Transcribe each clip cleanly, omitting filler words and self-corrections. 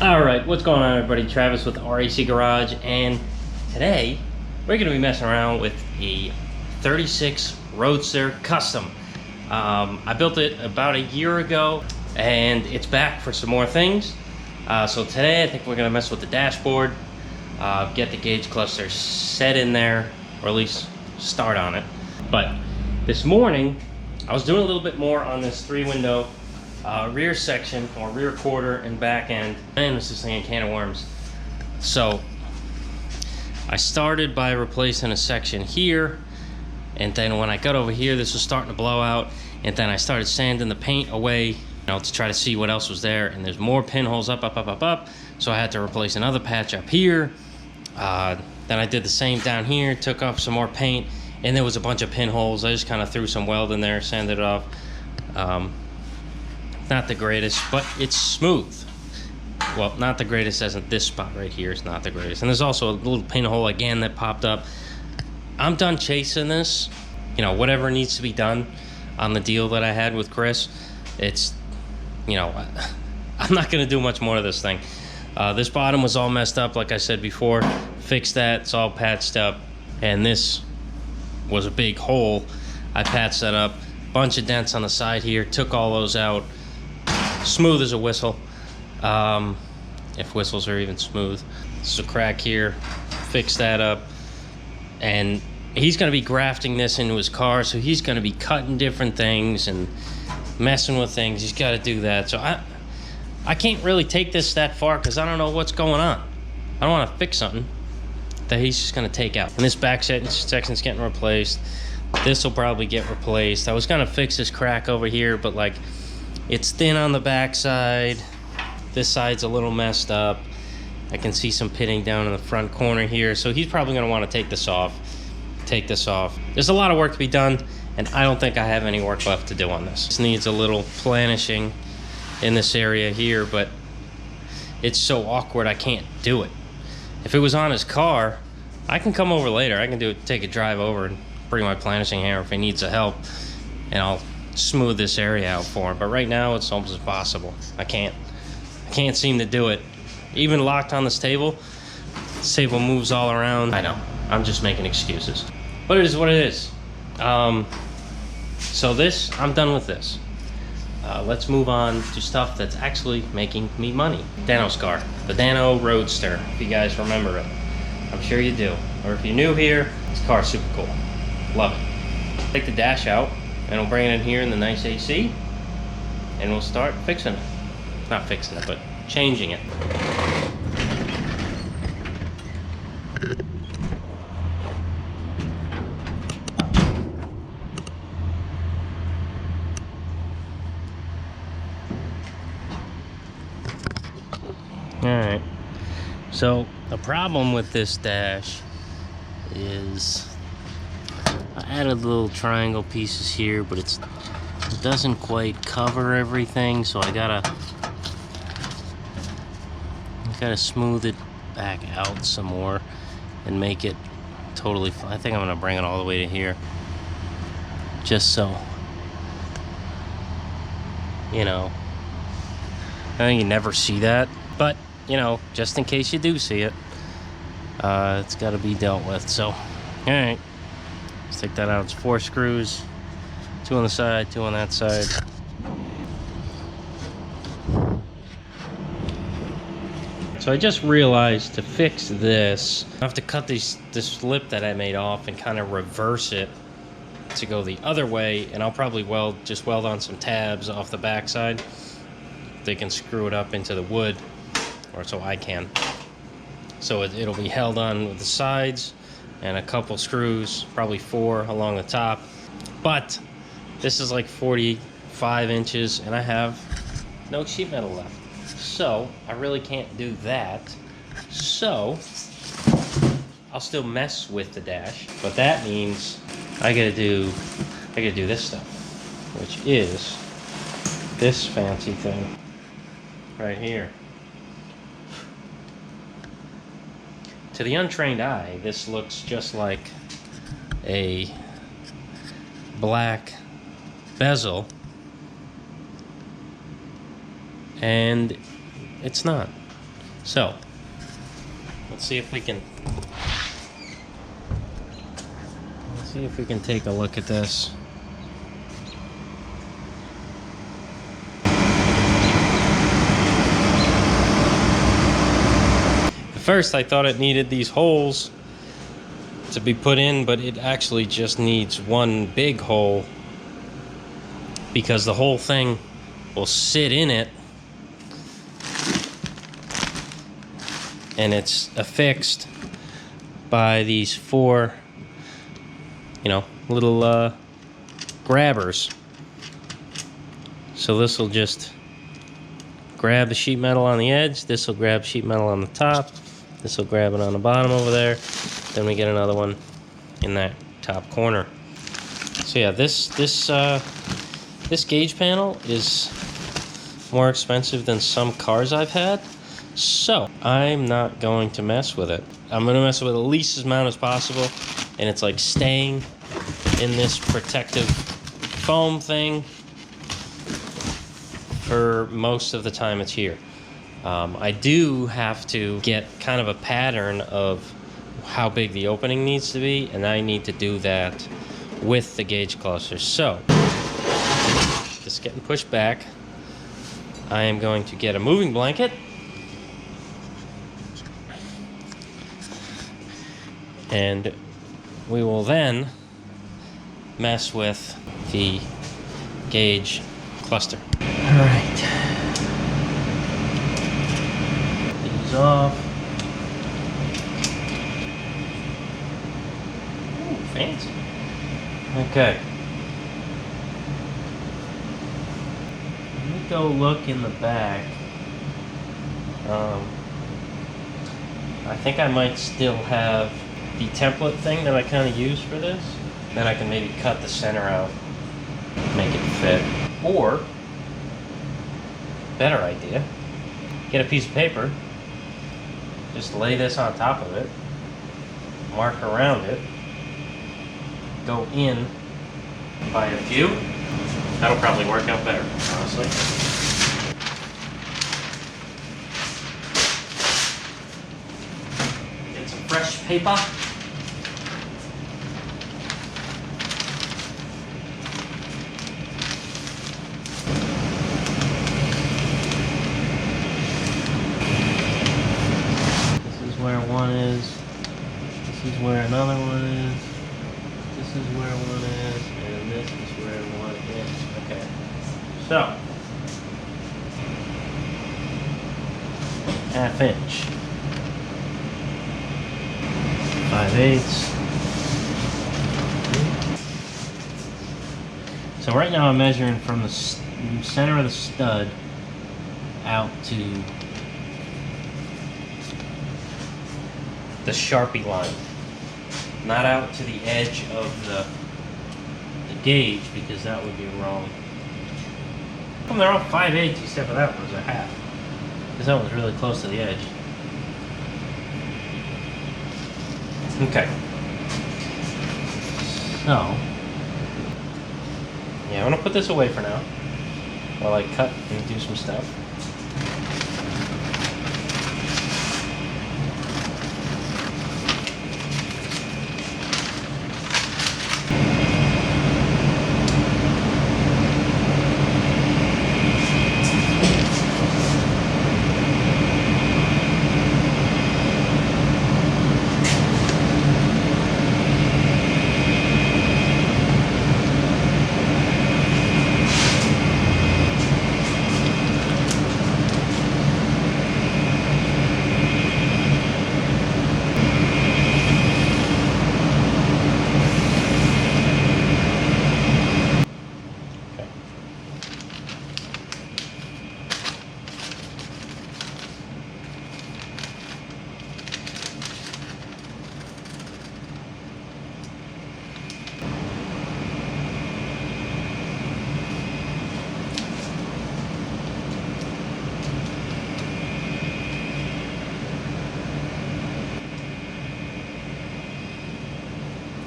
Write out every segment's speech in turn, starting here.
Alright, what's going on everybody? Travis with RAC Garage, and today we're going to be messing around with a 36 Roadster Custom. I built it about a year ago and it's back for some more things. So today I think we're going to mess with the dashboard, get the gauge cluster set in there, or at least start on it. But this morning I was doing a little bit more on this 3-window rear section, or rear quarter and back end. Man, this is thing a can of worms. So I started by replacing a section here, and then when I got over here this was starting to blow out, and then I started sanding the paint away, to try to see what else was there, and there's more pinholes up, so I had to replace another patch up here. Then I did the same down here, took off some more paint, and there was a bunch of pinholes. I just kind of threw some weld in there, sanded it off. Not the greatest, but it's smooth. Well, not the greatest, as in this spot right here is not the greatest. And there's also a little pinhole again that popped up. I'm done chasing this. Whatever needs to be done on the deal that I had with Chris. It's, I'm not gonna do much more of this thing. This bottom was all messed up, like I said before. Fixed that, it's all patched up. And this was a big hole. I patched that up. Bunch of dents on the side here, took all those out. Smooth as a whistle, if whistles are even smooth. There's a crack here, fix that up, and he's going to be grafting this into his car, so he's going to be cutting different things and messing with things. He's got to do that, so I can't really take this that far because I don't know what's going on. I don't want to fix something that he's just going to take out. And this back section's getting replaced. This will probably get replaced. I was going to fix this crack over here, but like, it's thin on the back side. This side's a little messed up. I can see some pitting down in the front corner here, so he's probably going to want to take this off. There's a lot of work to be done, and I don't think I have any work left to do on this. This needs a little planishing in this area here, but it's so awkward I can't do it. If it was on his car, I can come over later. I can take a drive over and bring my planishing hammer if he needs the help, and I'll smooth this area out for him. But right now it's almost impossible. I can't seem to do it. Even locked on this table moves all around. I know, I'm just making excuses, but it is what it is. So this, I'm done with this. Let's move on to stuff that's actually making me money. Danno's car, the Danno Roadster, if you guys remember it. I'm sure you do, or if you're new here, this car's super cool. Love it. Take the dash out, and we'll bring it in here in the nice AC, and we'll start fixing it. Not fixing it, but changing it. Alright, so the problem with this dash is I added little triangle pieces here, but it doesn't quite cover everything, so I gotta smooth it back out some more and make it totally I think I'm gonna bring it all the way to here, just so I think you never see that, but just in case you do see it, it's got to be dealt with. So all right, let's take that out. It's 4 screws, 2 on the side, 2 on that side. So I just realized to fix this, I have to cut this lip that I made off and kind of reverse it to go the other way, and I'll probably just weld on some tabs off the back side. They can screw it up into the wood, or so I can. So it'll be held on with the sides and a couple screws, probably 4 along the top. But this is like 45 inches and I have no sheet metal left. So I really can't do that. So I'll still mess with the dash, but that means I gotta do this stuff, which is this fancy thing right here. To the untrained eye, this looks just like a black bezel, and it's not. So, let's see if we can take a look at this. At first I thought it needed these holes to be put in, but it actually just needs one big hole because the whole thing will sit in it, and it's affixed by these four, little grabbers. So this will just grab the sheet metal on the edge, this will grab sheet metal on the top, this will grab it on the bottom over there, then we get another one in that top corner. So yeah, this gauge panel is more expensive than some cars I've had, so I'm not going to mess with it. I'm going to mess with it the least amount as possible, and it's like staying in this protective foam thing for most of the time it's here. I do have to get kind of a pattern of how big the opening needs to be, and I need to do that with the gauge cluster. So, just getting pushed back. I am going to get a moving blanket. And we will then mess with the gauge cluster. All right. These off. Ooh, fancy. Okay. Let me go look in the back. I think I might still have the template thing that I kind of use for this. Then I can maybe cut the center out, make it fit. Or, better idea, get a piece of paper, just lay this on top of it, mark around it, go in by a few. That'll probably work out better, honestly. Get some fresh paper. Where one is, this is where another one is, this is where one is, and this is where one is. Okay, so 1/2 inch, 5/8. So right now I'm measuring from the center of the stud out to the Sharpie line, not out to the edge of the gauge, because that would be wrong. How come they're all 5/8 except for that one was a 1/2? Because that one's really close to the edge. Okay. So, yeah, I'm gonna put this away for now while I cut and do some stuff.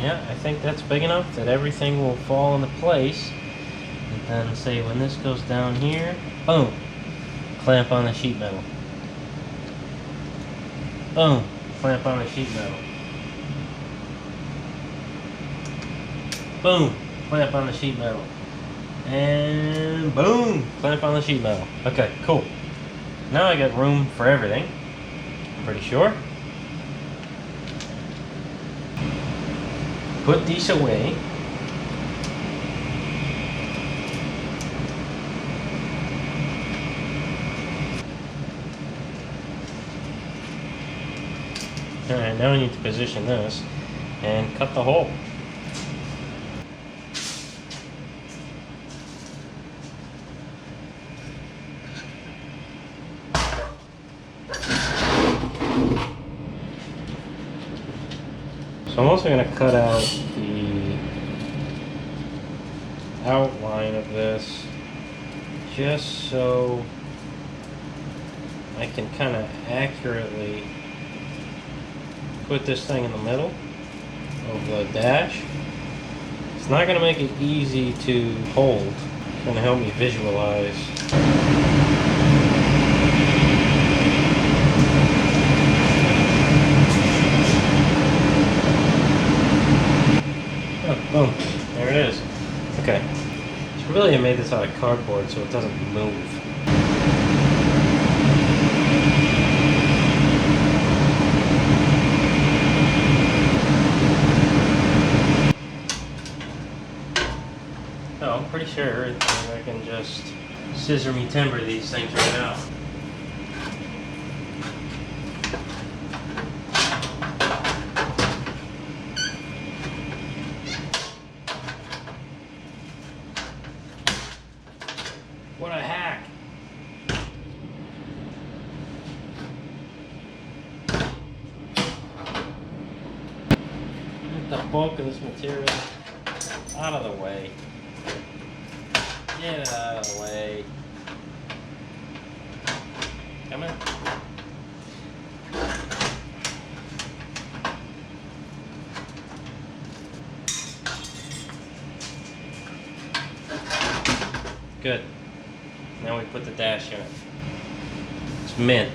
Yeah, I think that's big enough that everything will fall into place. And then say when this goes down here, boom, clamp on the sheet metal. Boom. Clamp on the sheet metal. Boom. Clamp on the sheet metal. And boom. Clamp on the sheet metal. Okay, cool. Now I got room for everything. I'm pretty sure. Put these away. Alright, now I need to position this and cut the hole. So I'm also going to cut out the outline of this just so I can kind of accurately put this thing in the middle of the dash. It's not going to make it easy to hold. It's going to help me visualize. Oh, boom. There it is. Okay. So really I made this out of cardboard so it doesn't move. I'm pretty sure I can just scissor me timber these things right now. What a hack! Get the bulk of this material out of the way. Get it out of the way. Come on. Good. Now we put the dash in it. It's mint.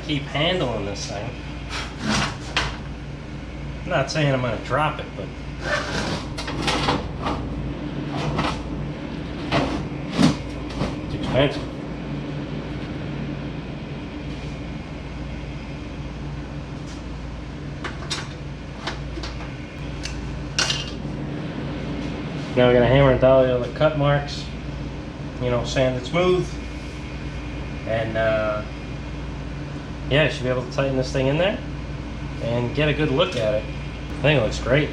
Keep handling this thing. I'm not saying I'm going to drop it, but it's expensive. Now we're going to hammer and dolly all the cut marks, you know, sand it smooth, and yeah, I should be able to tighten this thing in there and get a good look at it. I think it looks great.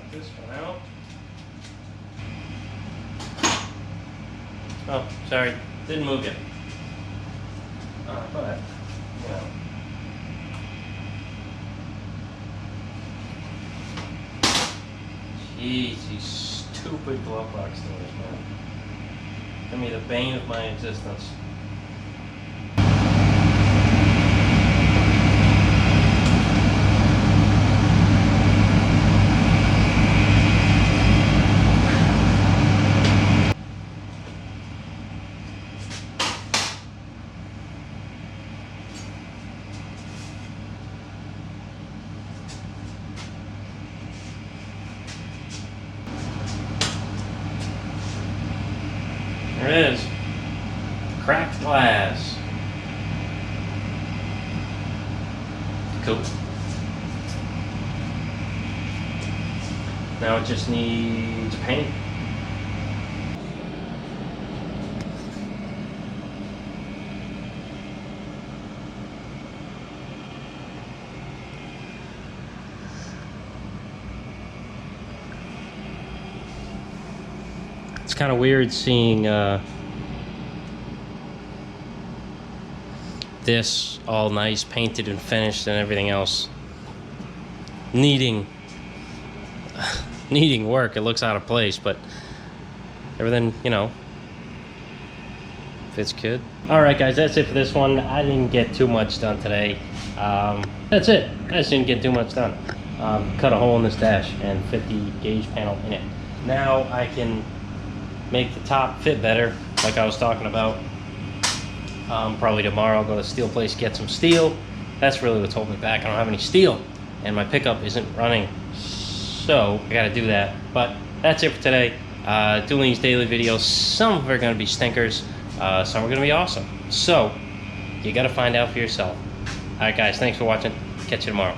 Pop this one out. Oh, sorry, didn't move yet. But, you know. Jeez, these stupid glove box doors, man. Give me the bane of my existence. There it is. Cracked glass. Cool. Now it just needs paint. It's kind of weird seeing this all nice, painted and finished, and everything else needing work. It looks out of place, but everything, you know, fits good. All right, guys, that's it for this one. I didn't get too much done today. That's it. I just didn't get too much done. Cut a hole in this dash and fit the gauge panel in it. Now I can make the top fit better, like I was talking about. Probably tomorrow I'll go to the steel place, get some steel. That's really what's holding me back. I don't have any steel, and my pickup isn't running, so I gotta do that. But that's it for today. Doing these daily videos, some of them are gonna be stinkers, some are gonna be awesome. So, you gotta find out for yourself. Alright guys, thanks for watching. Catch you tomorrow.